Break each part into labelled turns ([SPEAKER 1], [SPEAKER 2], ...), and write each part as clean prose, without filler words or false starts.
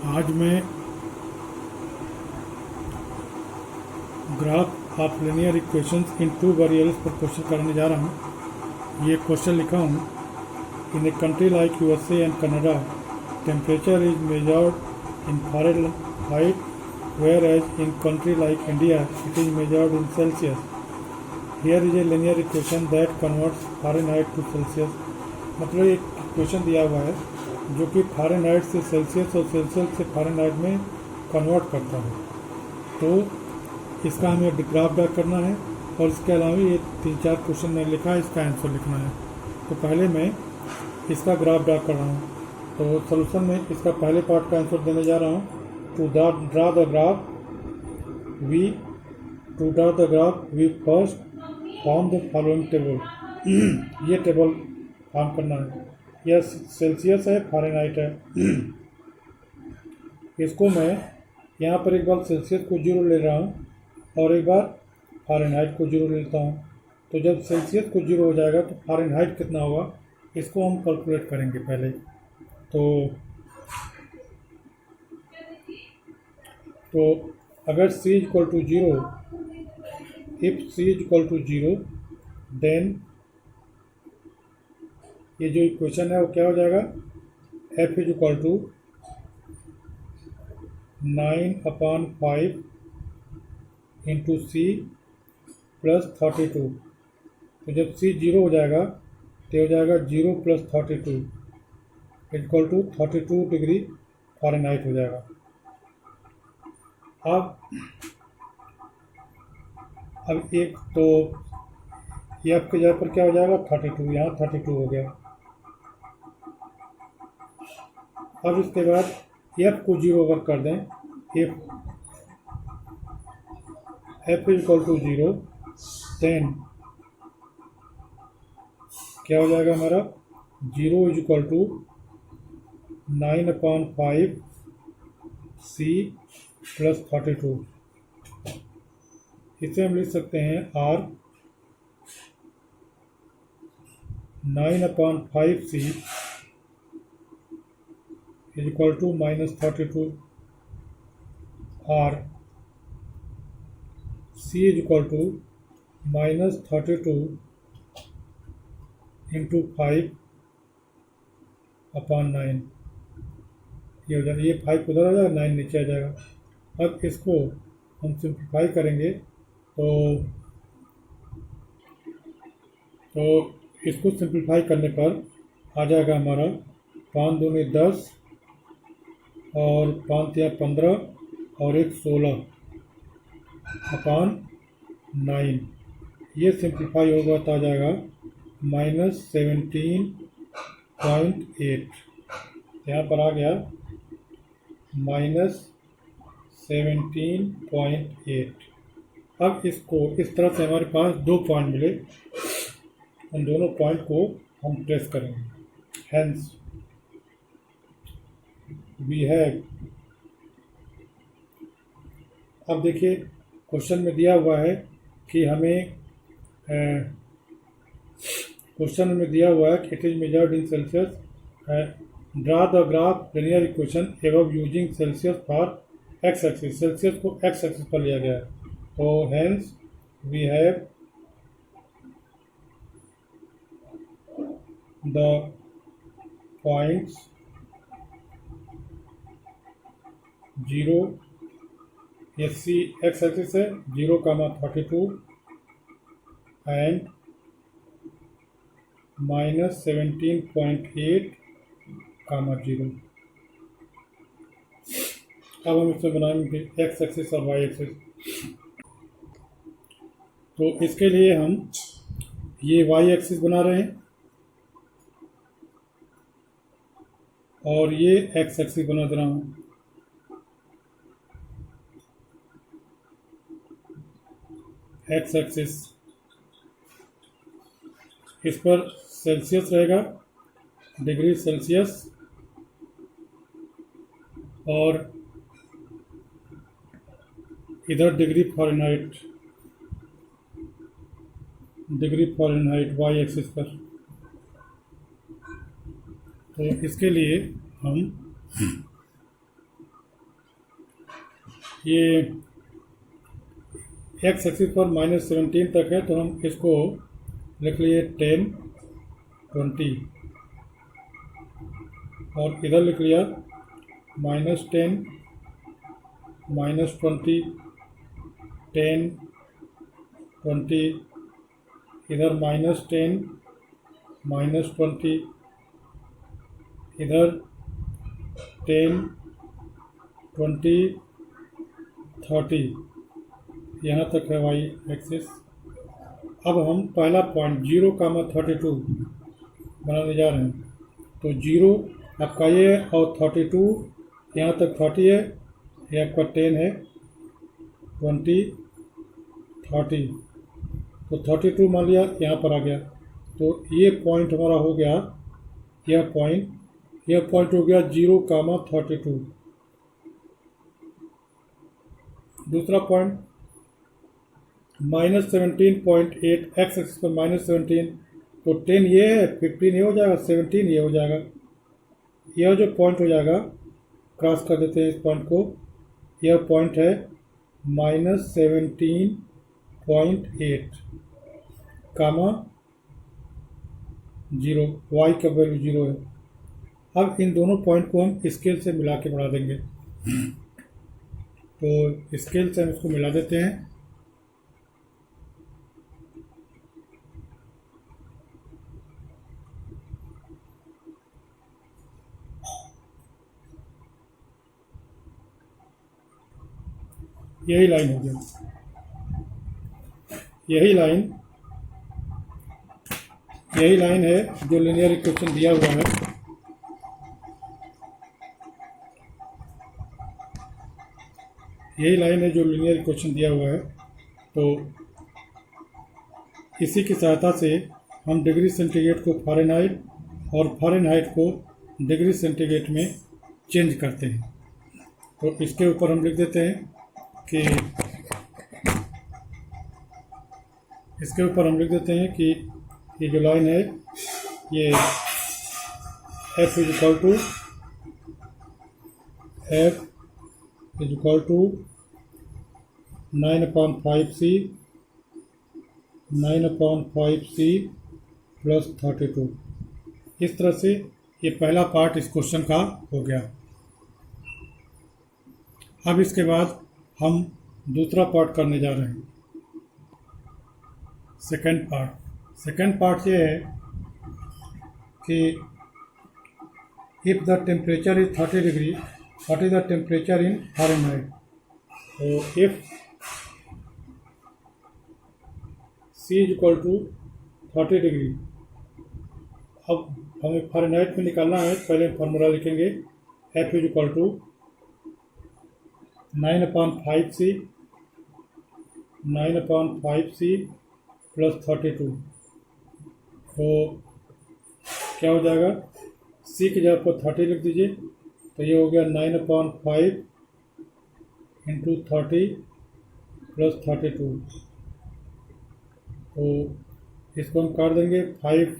[SPEAKER 1] आज मैं graph of linear equations in two variables पर क्वेश्चन करने जा रहा हूँ। ये क्वेश्चन लिखा हूँ, in a country like USA and Canada temperature is measured in Fahrenheit whereas in country like India it is measured in Celsius. Here is a linear equation that converts Fahrenheit to Celsius. मतलब एक equation दिया हुआ है जो कि Fahrenheit से Celsius और Celsius से फ़ारेनहाइट में कन्वर्ट करता है। तो इसका हमें ग्राफ ड्रा करना है और इसके अलावा ये 3-4 क्वेश्चन मैंने लिखा है, इसका आंसर लिखना है। तो पहले मैं इसका ग्राफ ड्रा कर रहा हूँ। तो सोल्यूशन में इसका पहले पार्ट का आंसर देने जा रहा हूँ। To draw the graph we first form the following table. ये टेबल फॉर्म करना है। यह सेल्सियस है, फ़ारेनहाइट है। इसको मैं यहाँ पर एक बार सेल्सियस को 0 ले रहा हूँ और एक बार फ़ारेनहाइट को 0 लेता हूँ। तो जब सेल्सियस को 0 हो जाएगा तो फ़ारेनहाइट कितना होगा इसको हम कैलकुलेट करेंगे पहले। तो अगर c equal to 0, if c equal to 0 then ये जो इक्वेशन है वो क्या हो जाएगा, f is equal to 9/5 into C plus 32। तो जब c 0 हो जाएगा तो हो जाएगा 0 plus 32 equal to 32 degree Fahrenheit हो जाएगा। अब एक तो f के जगह पर क्या हो जाएगा 32, यहाँ 32 हो गया। अब इसके बाद f को 0 अगर कर दें, f इक्वल टू 0 देन क्या हो जाएगा हमारा 0 is equal to 9/5 c plus 32। इसे हम लिख सकते हैं r 9/5 c is equal to -32 r c is equal to -32 into 5/9। ये हो जाएगा, ये 5 उधर आ जाएगा, 9 नीचे आ जाएगा। अब इसको हम सिंप्लीफाई करेंगे तो इसको सिंप्लीफाई करने पर आ जाएगा हमारा 5 दूनी 10 और 5 या 15 और 1 16/9। ये सिंप्लीफाई होगा तो आ जाएगा -17.8। यहाँ पर आ गया -17.8। अब इसको इस तरह से हमारे पास 2 पॉइंट मिले, उन दोनों पॉइंट को हम ट्रेस करेंगे। हेंस वी हैव, अब देखिए क्वेश्चन में दिया हुआ है कि हमें क्वेश्चन में दिया हुआ है कि it is measured in Celsius. Draw the graph linear equation above using Celsius for X axis. Celsius को एक्स एक्सिस पर लिया गया है। तो hence we have the points 0, ये सी एक्स एक्सिस है, 0,32 एंड -17.8, 0। अब हम इसमें बनाएंगे एक्स एक्सिस और वाई एक्सिस। तो इसके लिए हम ये वाई एक्सिस बना रहे हैं और ये एक्स एक्सिस बना दे रहा हूँ। एक्स एक्सिस इस पर सेल्सियस रहेगा, डिग्री सेल्सियस, और इधर डिग्री फ़ारेनहाइट वाई एक्सिस पर। तो इसके लिए हम ये एक्स एक्सिस पर -17 तक है, तो हम इसको लिख लिए 10, 20 और इधर लिख लिया -10, -20, 10, 20, इधर -10, -20, इधर 10, 20, 30, यहाँ तक है वाई एक्सिस। अब हम पहला पॉइंट 0,32 बनाने जा रहे हैं। तो 0 आपका ये है और 32 यहाँ तक 30 है, ये आपका 10 है, 20, 30, तो 32 मान लिया यहाँ पर आ गया। तो ये पॉइंट हमारा हो गया, यह पॉइंट हो गया 0,32। दूसरा पॉइंट -17.8 एक्स एक्सिस पर -17, तो 10 ये है, 15 ये हो जाएगा, 17 ये हो जाएगा। यह जो पॉइंट हो जाएगा, क्रॉस कर देते हैं इस पॉइंट को, यह पॉइंट है -17.8 कामा 0, वाई का वैल्यू 0 है। अब इन दोनों पॉइंट को हम स्केल से मिला के बढ़ा देंगे। तो स्केल से हम इसको मिला देते हैं। यही लाइन हो गया, यही लाइन है जो लीनियर इक्वेशन दिया हुआ है। यही लाइन है जो लीनियर इक्वेशन दिया हुआ है। तो इसी की सहायता से हम डिग्री सेंटीग्रेड को फ़ारेनहाइट और फ़ारेनहाइट को डिग्री सेंटीग्रेड में चेंज करते हैं। तो इसके ऊपर हम लिख देते हैं कि ये जो लाइन है, ये f is equal to 9/5c plus 32। इस तरह से ये पहला पार्ट इस क्वेश्चन का हो गया। अब इसके बाद हम दूसरा पार्ट करने जा रहे हैं, सेकंड पार्ट ये है कि if the temperature is 30 degree, what is the temperature in Fahrenheit. तो if C is equal to 30 degree, अब हमें फ़ारेनहाइट में निकालना है। पहले फार्मूला लिखेंगे, F is equal to 9/5c plus 32। तो क्या हो जाएगा, C की जगह पर 30 लिख दीजिए, तो ये हो गया 9/5 इंटू 30 प्लस 32। तो इसको हम काट देंगे, 5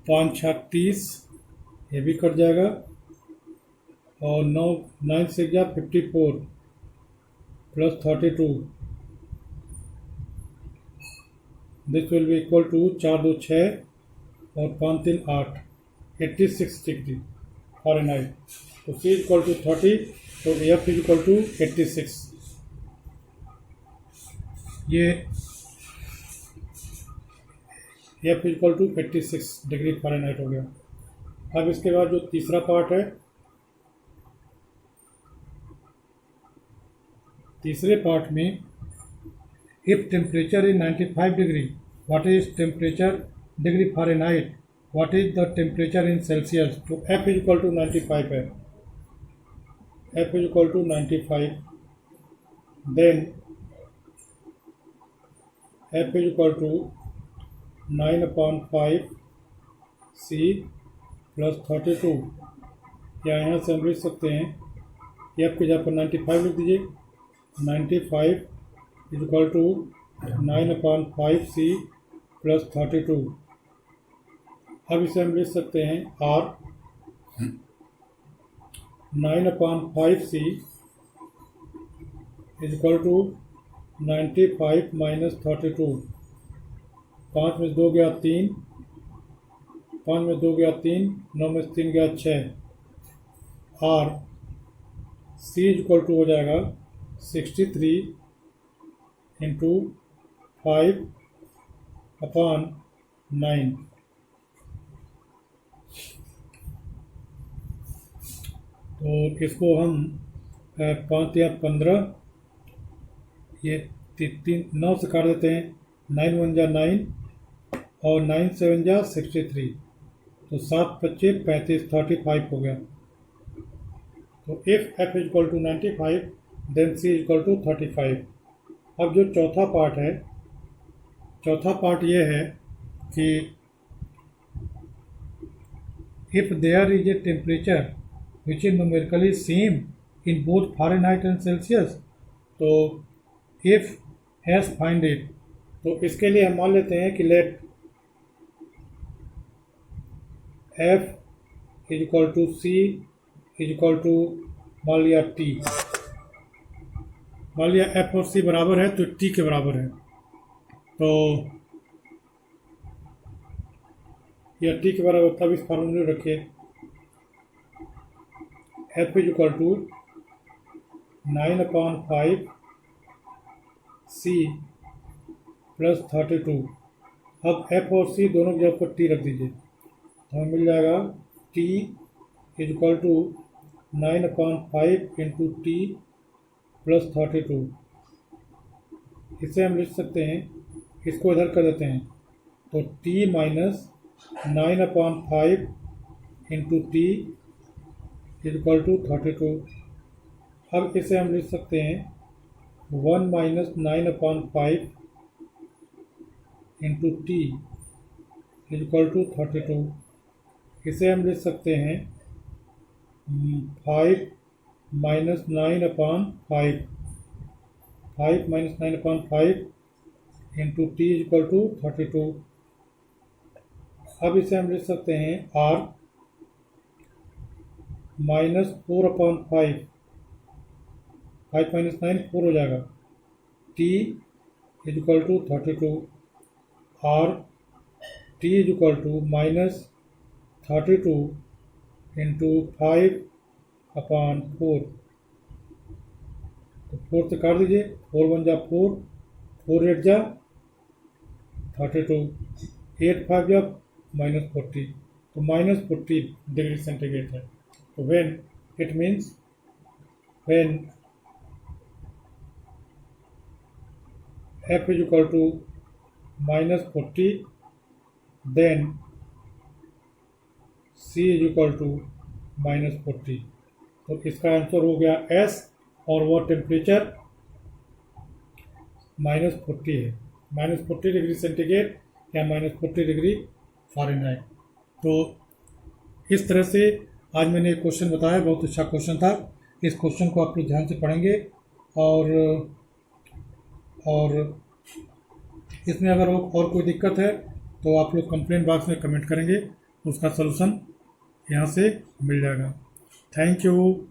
[SPEAKER 1] 5 6 30, ये भी कट जाएगा, और 9 से गया 54 plus 32, this will be equal to 4 2 6 और 5 3 8, 86 डिग्री फ़ारेनहाइट। तो C इक्वल टू 30, तो F इज इक्वल टू 86। ये F equal to 86 degree Fahrenheit हो गया। अब इसके बाद जो तीसरा पार्ट है, तीसरे पार्ट में if temperature is 95 degree, what is temperature degree Fahrenheit, what is the temperature in Celsius. तो F इज इक्वल टू 95 है, F is equal to 95, then F is equal to 9/5 C plus 32, या यहाँ से हम लिख सकते हैं, F की जगह पर 95 लिख दीजिए, 95 is equal to 9/5 C plus 32। अब इसे हम लिख सकते हैं R 9/5 C is equal to 95 minus 32। 5 में 2 गया 3, 5 में 2 गया 3, 9 में 3 गया 6। और C इज इक्वल टू हो जाएगा 63 इंटू 5 अपॉन 9। तो इसको हम 5 या 15, ये 9 से काट देते हैं। 9 1 जा 9 और 9 7 जा 63, तो 7 25 35 35 हो गया। तो if f is equal to 95 then c is equal to 35। अब जो चौथा पार्ट है, चौथा पार्ट ये है कि if there is a temperature which is numerically same in both Fahrenheit and Celsius, तो if S find it, तो इसके लिए हम मान लेते हैं कि let F is equal to C is equal to मान लिया T, मान लिया F और C बराबर है तो T के बराबर है। तो यह T के बराबर, तब इस फार्मूले रखिए F is equal to 9/5 C plus 32। अब F और C दोनों की जगह पर T रख दीजिए, तो हमें मिल जाएगा T is equal to 9/5 into T plus 32। इसे हम लिख सकते हैं, इसको इधर कर देते हैं, तो T minus 9/5 into T is equal to 32। अब इसे हम लिख सकते हैं 1 minus 9/5 into T is equal to 32। इसे हम लिख सकते हैं 5 minus 9/5, 5 minus 9/5 into T is equal to 32। अब इसे हम लिख सकते हैं R माइनस 4/5, 5 माइनस 9 4 हो जाएगा। T इज इक्वल टू 32 और T is equal to minus 32 into 5/4। तो 4 से काट दीजिए, 4 1 जा 4, 4 8 जा 32, 8 5 जा माइनस 40, तो माइनस 40 डिग्री सेंटीग्रेड है। तो when it means when F is equal to minus 40, then C is equal to minus 40। तो इसका आंसर हो गया S, और वो टेम्परेचर -40 है, -40 डिग्री सेंटीग्रेड या -40 डिग्री फ़ारेनहाइट। तो इस तरह से आज मैंने एक क्वेश्चन बताया, बहुत अच्छा क्वेश्चन था। इस क्वेश्चन को आप लोग ध्यान से पढ़ेंगे और इसमें अगर और कोई दिक्कत है तो आप लोग कंप्लेंट बॉक्स में कमेंट करेंगे, उसका सलूशन यहाँ से मिल जाएगा। Thank you.